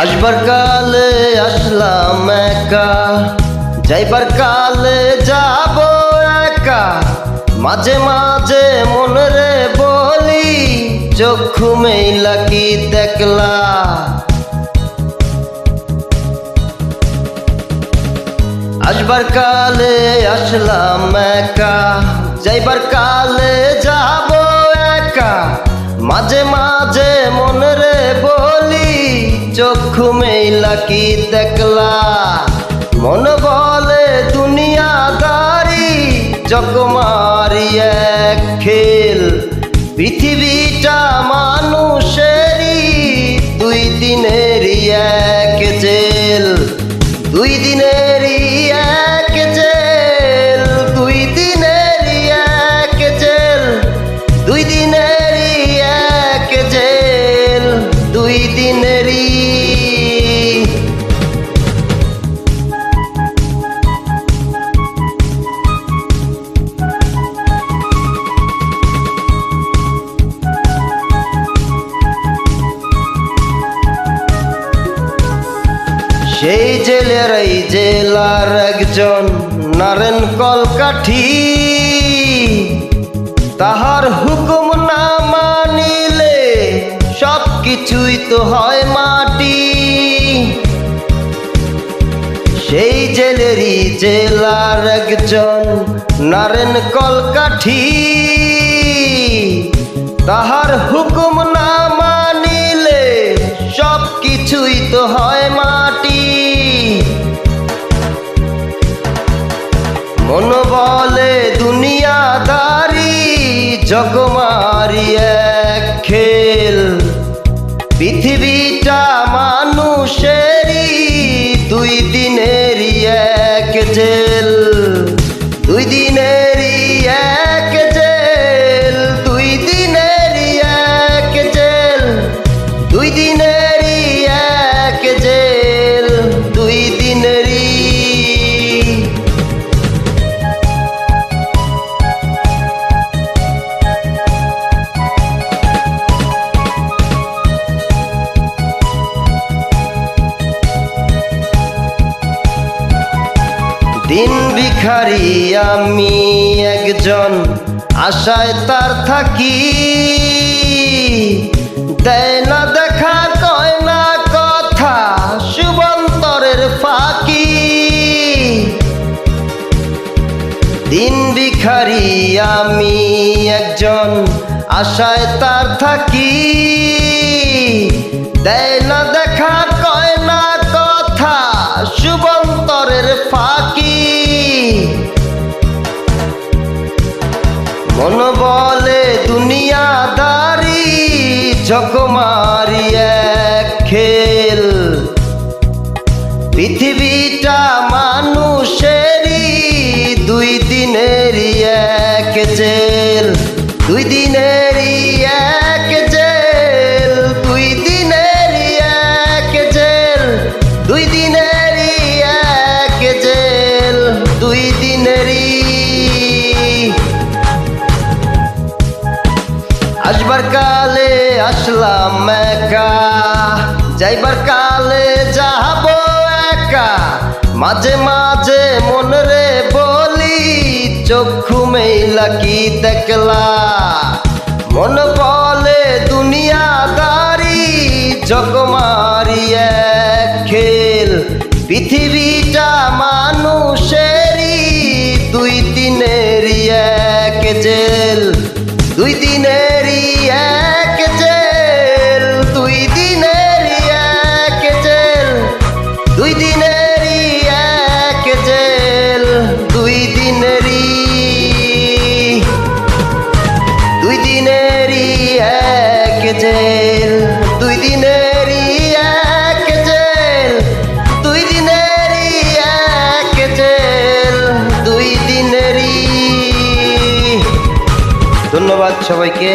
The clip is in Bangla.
আসবার কালে আসলাম একা, যাইবার কালে যাব একা। মাঝে মাঝে মনরে বলি, চক্ষু মেইলা কি দেখলা। আসবার কালে আসলাম একা, যাইবার কালে যাব একা। মাঝে মাঝে মনরে বলি, চক্ষু মেইলা কি দেখলা। মন বলে দুনিয়াদারি, জগমারি এক খেল। পৃথিবীটা মানুষেরই, দুই দিনেরই এক জেল। দুই দিনেরই এক জেল, দুই দিনেরই এক জেল, দুই দিনেরই এক জেল, দুই দিনেরই। সেই জেলের এই জেলার একজন নারেন কলকাঠি, তাহার হুকুম না মানিলে সব কিছুই তো হয় মাটি। সেই জেলেরই জেলার একজন নারেন কলকাঠি, তাহার হুকুম না মানিলে সব কিছুই তো হয় মাটি। মন বলে দুনিয়াদারি, জগমারি এক খেল। পৃথিবীটা মানুষেরই, দুই দিনেরই এক জেল। দুই দিনেরই এক জেল, দুই দিনেরই এক জেল, দুই দিনেরই এক জেল, দুই দিনেরই। দিন ভিখারি আমি একজন, আশায় তার থাকি। দেয় না দেখা, কয় না কথা, শুভন্তরের ফাঁকি। দিন ভিখারি আমি একজন, আশায় তার থাকি। দেয় না দেখা, কয় না কথা, শুভন্তরের ফাঁকি। মন বলে দুনিয়াদারি, জগমারি এক খেল। পৃথিবীটা মানুষেরই, দুই দিনেরই এক জেল। দুই দিনেরই এক জেল, দুই দিনেরই এক জেল, দুই দিনেরই এক জেল, দুই দিনেরই। আসবার কালে আসলাম একা, যাইবার কালে যাব একা। মাঝে মাঝে মনরে বলি, চক্ষু মেইলা কি দেখলা। মন বলে দুনিয়াদারি, জগমারি এক খেল। পৃথিবীটা মানুষেরই, দুই দিনেরই এক জেল। দুই দিনেরই এক জেল, দুই দিনেরই এক জেল, দুই দিনেরই এক জেল, দুই দিনেরই। দুই দিনেরই এক জেল, দুই দিনেরই এক জেল, দুই দিনেরই এক জেল, দুই দিনেরই। ধন্যবাদ সবাইকে।